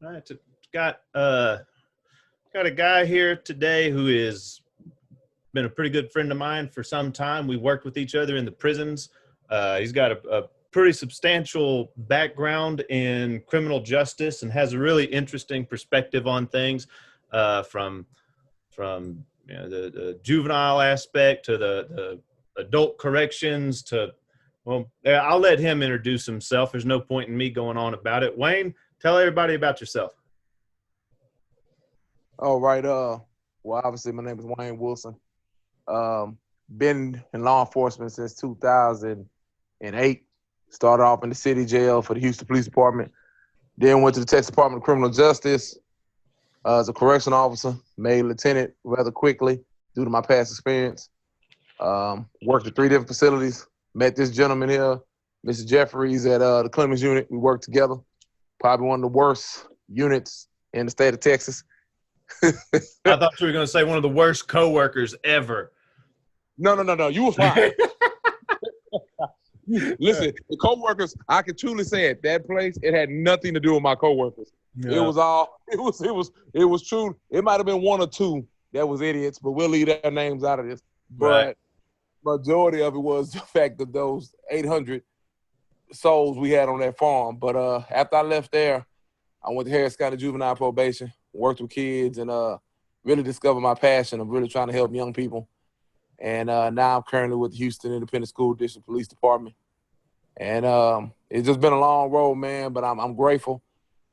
All right, so got a guy here today who is been a pretty good friend of mine for some time. We worked with each other in the prisons. He's got a pretty substantial background in criminal justice and has a really interesting perspective on things, from the juvenile aspect to the adult corrections to, well, yeah, I'll let him introduce himself. There's no point in me going on about it. Wayne, tell everybody about yourself. All right. Well, obviously, my name is Wayne Wilson. Been in law enforcement since 2008. Started off in the city jail for the Houston Police Department. Then went to the Texas Department of Criminal Justice as a correctional officer. Made lieutenant rather quickly due to my past experience. Worked at 3 different facilities. Met this gentleman here, Mr. Jeffries, at the Clemens unit. We worked together. Probably one of the worst units in the state of Texas. I thought you were going to say one of the worst coworkers ever. No. You were fine. Listen, the coworkers, I can truly say at that place, it had nothing to do with my coworkers. Yeah. It was true. It might have been 1 or 2 that was idiots, but we'll leave their names out of this. Right. But majority of it was the fact of those 800 souls we had on that farm. But after I left there, I went to Harris County Juvenile probation, worked with kids, and really discovered my passion of really trying to help young people. And now I'm currently with the Houston Independent School District Police Department. And it's just been a long road, man, but I'm grateful.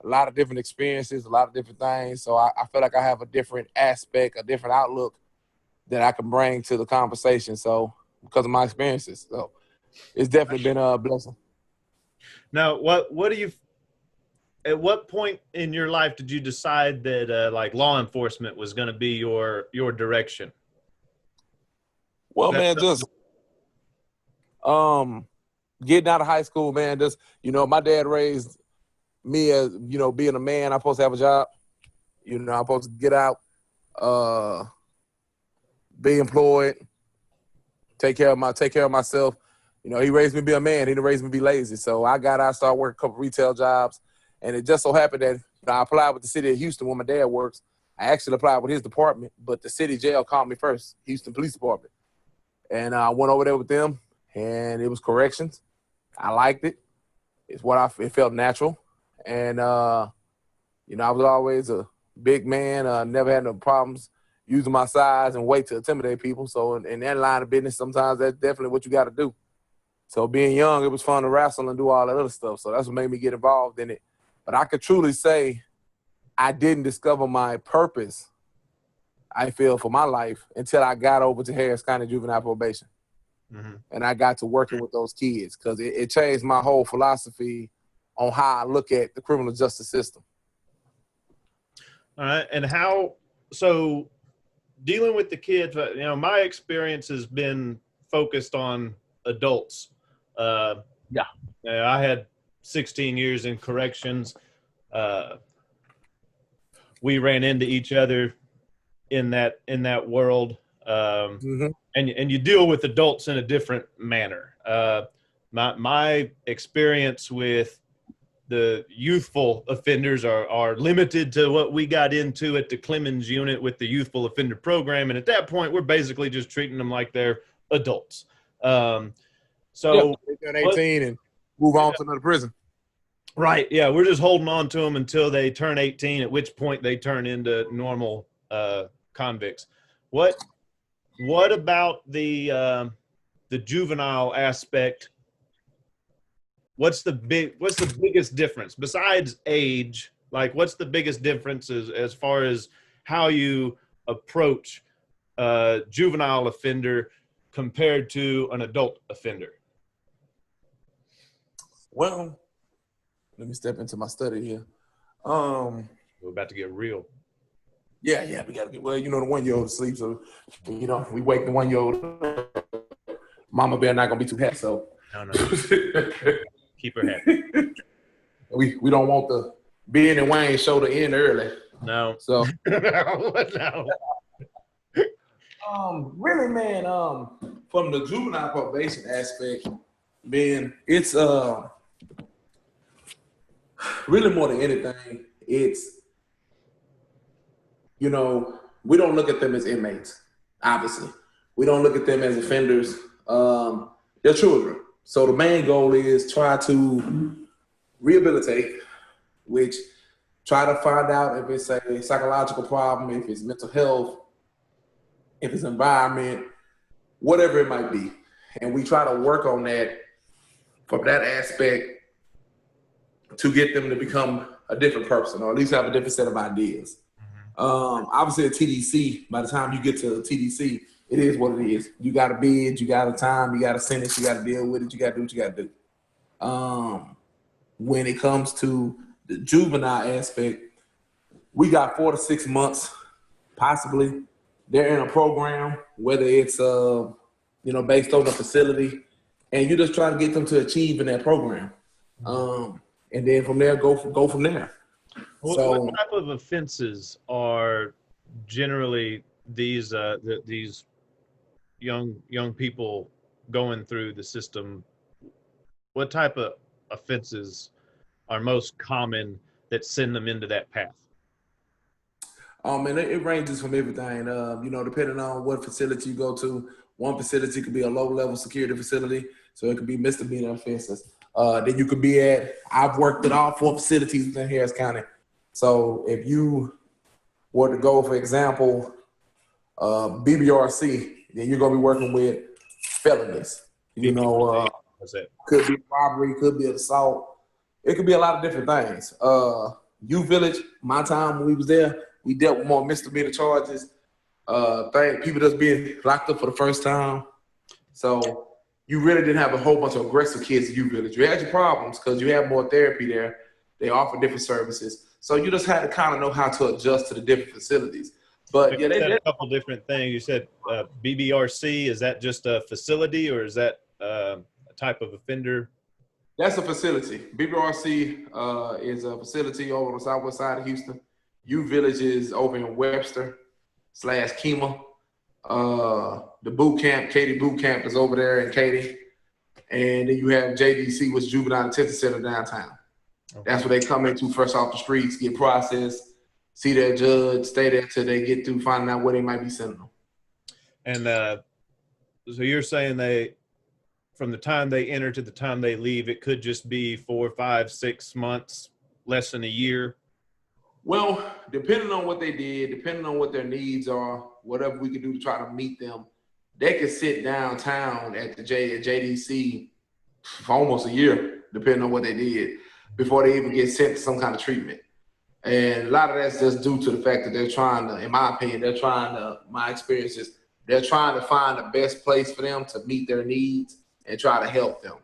A lot of different experiences, a lot of different things. So I feel like I have a different aspect, a different outlook that I can bring to the conversation. So because of my experiences. So it's definitely been a blessing. Now, at what point in your life did you decide that like law enforcement was going to be your direction? Well, man, just getting out of high school, man, just, my dad raised me as, being a man, I'm supposed to have a job. I'm supposed to get out, be employed, take care of myself. He raised me to be a man. He didn't raise me to be lazy. So I got out, started working a couple retail jobs. And it just so happened that I applied with the city of Houston where my dad works. I actually applied with his department, but the city jail called me first, Houston Police Department. And I went over there with them, and it was corrections. I liked it. It felt natural. And, I was always a big man. Never had no problems using my size and weight to intimidate people. So in that line of business, sometimes that's definitely what you got to do. So being young, it was fun to wrestle and do all that other stuff. So that's what made me get involved in it. But I could truly say I didn't discover my purpose, I feel, for my life until I got over to Harris County Juvenile probation. Mm-hmm. And I got to working with those kids because it changed my whole philosophy on how I look at the criminal justice system. All right. And so dealing with the kids, my experience has been focused on adults. Yeah. I had 16 years in corrections. We ran into each other in that world. Mm-hmm. And you deal with adults in a different manner. My experience with the youthful offenders are limited to what we got into at the Clemens unit with the youthful offender program. And at that point, we're basically just treating them like they're adults. So they turn 18 and move on to another prison. Right. Yeah. We're just holding on to them until they turn 18, at which point they turn into normal convicts. What about the juvenile aspect? What's the biggest difference besides age? Like, what's the biggest difference as far as how you approach a juvenile offender compared to an adult offender? Well, let me step into my study here. We're about to get real. Yeah, we gotta get, well, the 1-year-old sleeps, so, we wake the 1-year-old. Mama bear not gonna be too happy, so. No. Keep her happy. We don't want the Ben and Wayne show to end early. No. So. No. Really, man, from the juvenile probation aspect, Ben, it's really more than anything, it's, you know, we don't look at them as inmates, obviously. We don't look at them as offenders. They're children. So the main goal is try to rehabilitate, which try to find out if it's a psychological problem, if it's mental health, if it's environment, whatever it might be. And we try to work on that from that aspect to get them to become a different person, or at least have a different set of ideas. Obviously at TDC, by the time you get to TDC, it is what it is. You got a bid, you got a time, you got a sentence, you got to deal with it, you got to do what you got to do. When it comes to the juvenile aspect, we got 4 to 6 months, possibly. They're in a program, whether it's based on the facility, and you just try to get them to achieve in that program, and then from there go from there. What type of offenses are generally these young people going through the system? What type of offenses are most common that send them into that path? And it ranges from everything. Depending on what facility you go to. One facility could be a low-level security facility, so it could be misdemeanor offenses. Then you could be I've worked at all 4 facilities in Harris County. So if you were to go, for example, BBRC, then you're going to be working with felonies. Could be robbery, could be assault. It could be a lot of different things. U Village, my time when we was there, we dealt with more misdemeanor charges. People just being locked up for the first time. So you really didn't have a whole bunch of aggressive kids at U Village. You had your problems because you have more therapy there. They offer different services. So you just had to kind of know how to adjust to the different facilities. But yeah, they did a couple different things. You said BBRC, is that just a facility or is that a type of offender? That's a facility. BBRC is a facility over on the southwest side of Houston. U Village is over in Webster/Kemah. The boot camp, Katy boot camp, is over there in Katy. And then you have JDC, which is Juvenile Detention Center downtown. Okay. That's where they come into fresh off the streets, get processed, see their judge, stay there till they get through finding out where they might be sending them. And so you're saying from the time they enter to the time they leave, it could just be 4, 5, 6 months, less than a year? Well, depending on what they did, depending on what their needs are, whatever we can do to try to meet them, they could sit downtown at the JDC for almost a year, depending on what they did, before they even get sent to some kind of treatment. And a lot of that's just due to the fact that they're trying to, in my opinion, my experience is they're trying to find the best place for them to meet their needs and try to help them.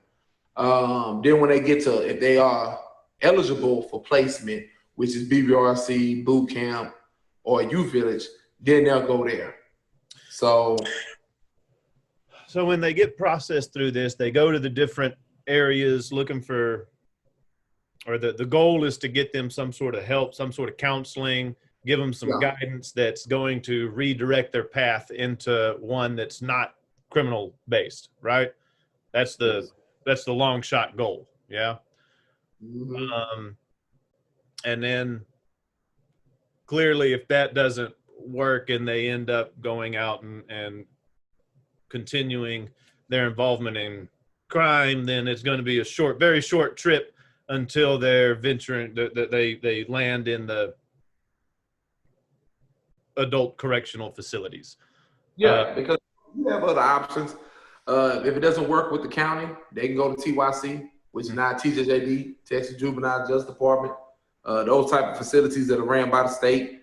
Then when they get to, if they are eligible for placement, which is BBRC, boot camp, or U Village, then they'll go there. So when they get processed through this, they go to the different areas looking for, or the goal is to get them some sort of help, some sort of counseling, give them some guidance that's going to redirect their path into one that's not criminal based, right? That's the long shot goal. Yeah. Mm-hmm. And then clearly if that doesn't work and they end up going out and continuing their involvement in crime, then it's going to be a very short trip until they're venturing, they land in the adult correctional facilities. Yeah, because you have other options. If it doesn't work with the county, they can go to TYC, which is now TJJD, Texas Juvenile Justice Department. Those type of facilities that are ran by the state.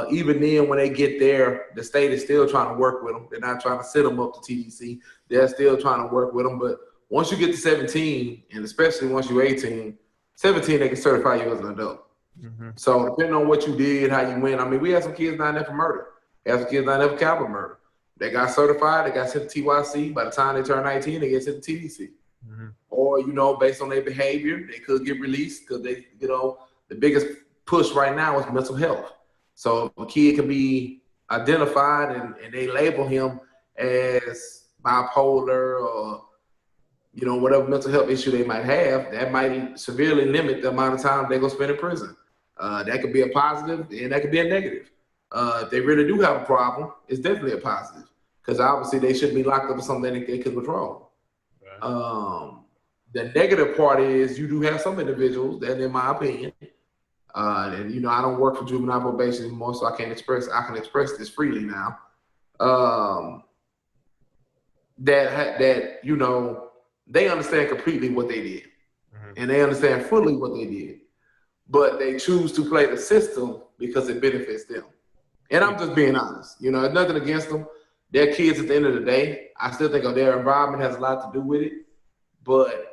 Even then, when they get there, the state is still trying to work with them. They're not trying to sit them up to TDC. They're still trying to work with them. But once you get to 17, and especially once you're 18, 17, they can certify you as an adult. Mm-hmm. So depending on what you did, how you went, I mean, we had some kids down there for murder. We had some kids down there for capital murder. They got certified. They got sent to TYC. By the time they turn 19, they get sent to TDC. Mm-hmm. Or, based on their behavior, they could get released because they, the biggest push right now is mental health. So a kid can be identified and they label him as bipolar or, whatever mental health issue they might have, that might severely limit the amount of time they're going to spend in prison. That could be a positive and that could be a negative. If they really do have a problem, it's definitely a positive because obviously they shouldn't be locked up for something that they could control. Right. The negative part is you do have some individuals that, in my opinion, and you know, I don't work for juvenile probation anymore, so I can express this freely now. That you know, they understand completely what they did, and they understand fully what they did, but they choose to play the system because it benefits them. And I'm just being honest. You know, nothing against them. They're kids at the end of the day. I still think their environment has a lot to do with it, but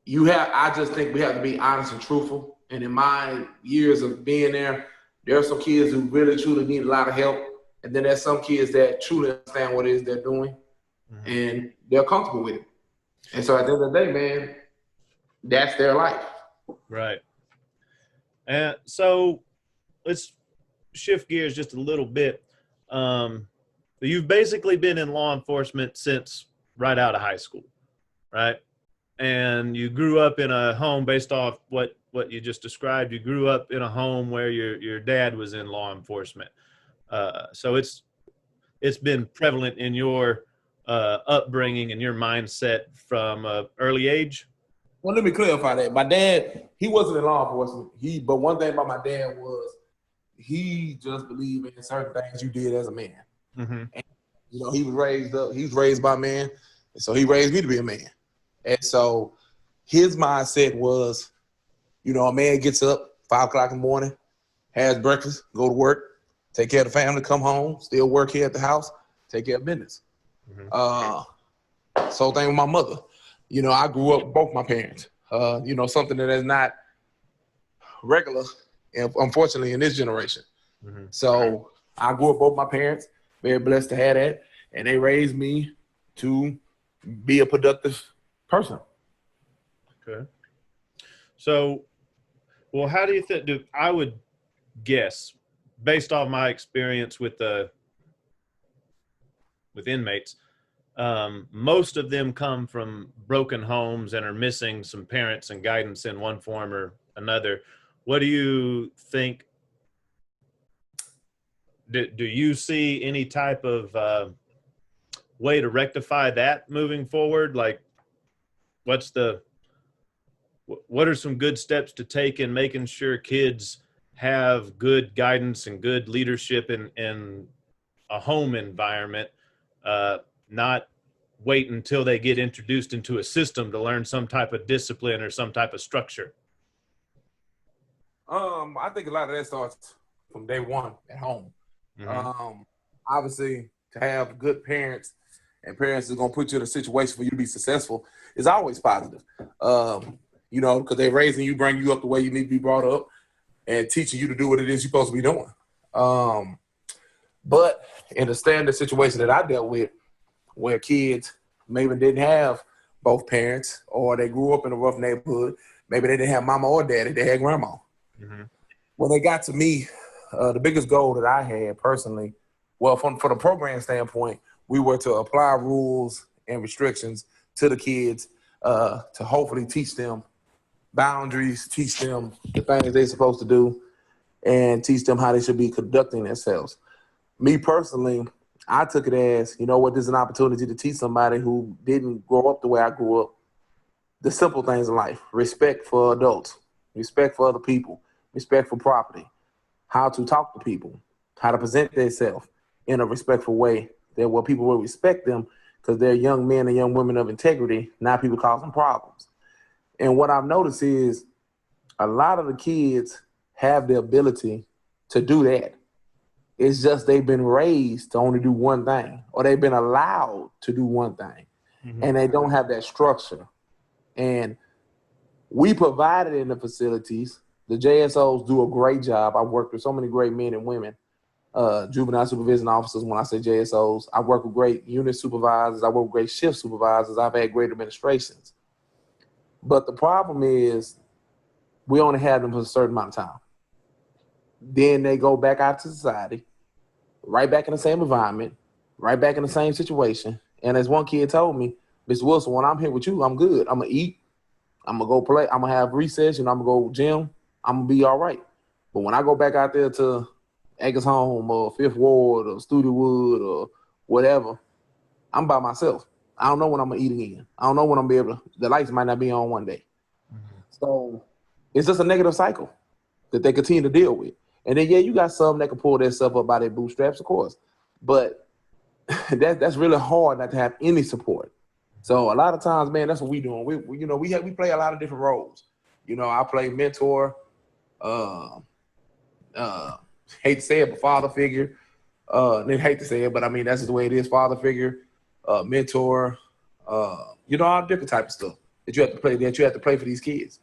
I just think we have to be honest and truthful. And in my years of being there are some kids who really truly need a lot of help. And then there's some kids that truly understand what it is they're doing and they're comfortable with it. And so at the end of the day, man, that's their life. Right. And so let's shift gears just a little bit. You've basically been in law enforcement since right out of high school, right? And you grew up in a home based off what you just described. You grew up in a home where your dad was in law enforcement. So it's been prevalent in your upbringing and your mindset from an early age. Well, let me clarify that. My dad, he wasn't in law enforcement. But one thing about my dad was he just believed in certain things you did as a man. Mm-hmm. And, you know, he was raised by a man, and so he raised me to be a man. And so his mindset was, you know, a man gets up 5 o'clock in the morning, has breakfast, go to work, take care of the family, come home, still work here at the house, take care of business. Mm-hmm. Same thing with my mother. You know, I grew up with both my parents. You know, something that is not regular, unfortunately, in this generation. Mm-hmm. So I grew up with both my parents, very blessed to have that, and they raised me to be a productive person. Okay. So, well, how do you think? I would guess, based off my experience with inmates, most of them come from broken homes and are missing some parents and guidance in one form or another. What do you think? Do you see any type of way to rectify that moving forward? Like, what are some good steps to take in making sure kids have good guidance and good leadership in a home environment, not wait until they get introduced into a system to learn some type of discipline or some type of structure? I think a lot of that starts from day one at home. Mm-hmm. Obviously, to have good parents and parents is going to put you in a situation for you to be successful is always positive. You know, because they're raising you, bring you up the way you need to be brought up, and teaching you to do what it is you're supposed to be doing. But in the standard situation that I dealt with, where kids maybe didn't have both parents, or they grew up in a rough neighborhood, maybe they didn't have mama or daddy, they had grandma. Mm-hmm. When they got to me, the biggest goal that I had personally, well, from the program standpoint, we were to apply rules and restrictions to the kids to hopefully teach them boundaries, teach them the things they're supposed to do, and teach them how they should be conducting themselves. Me personally, I took it as, you know what, this is an opportunity to teach somebody who didn't grow up the way I grew up the simple things in life: respect for adults, respect for other people, respect for property, how to talk to people, how to present themselves in a respectful way that where people will respect them because they're young men and young women of integrity, not people causing problems. And what I've noticed is a lot of the kids have the ability to do that. It's just they've been raised to only do one thing, or they've been allowed to do one thing, mm-hmm. and they don't have that structure. And we provided in the facilities. The JSOs do a great job. I've worked with so many great men and women, juvenile supervision officers. When I say JSOs, I work with great unit supervisors. I work with great shift supervisors. I've had great administrations. But the problem is we only have them for a certain amount of time. Then they go back out to society, right back in the same environment, right back in the same situation. And as one kid told me, Mr. Wilson, when I'm here with you, I'm good. I'm going to eat. I'm going to go play. I'm going to have recess. I'm going to go gym. I'm gonna be all right. But when I go back out there to Acres Home or Fifth Ward or Studewood or whatever, I'm by myself. I don't know when I'm gonna eat again. I don't know when I'm gonna be able to. The lights might not be on one day. So it's just a negative cycle that they continue to deal with. And then you got some that can pull their stuff up by their bootstraps, of course. But that's really hard not to have any support. So a lot of times, man, that's what we doing. We play a lot of different roles. I play mentor, hate to say it, but father figure. Then hate to say it, but I mean that's just the way it is. Father figure, mentor, all different type of stuff that you have to play. That you have to play for these kids.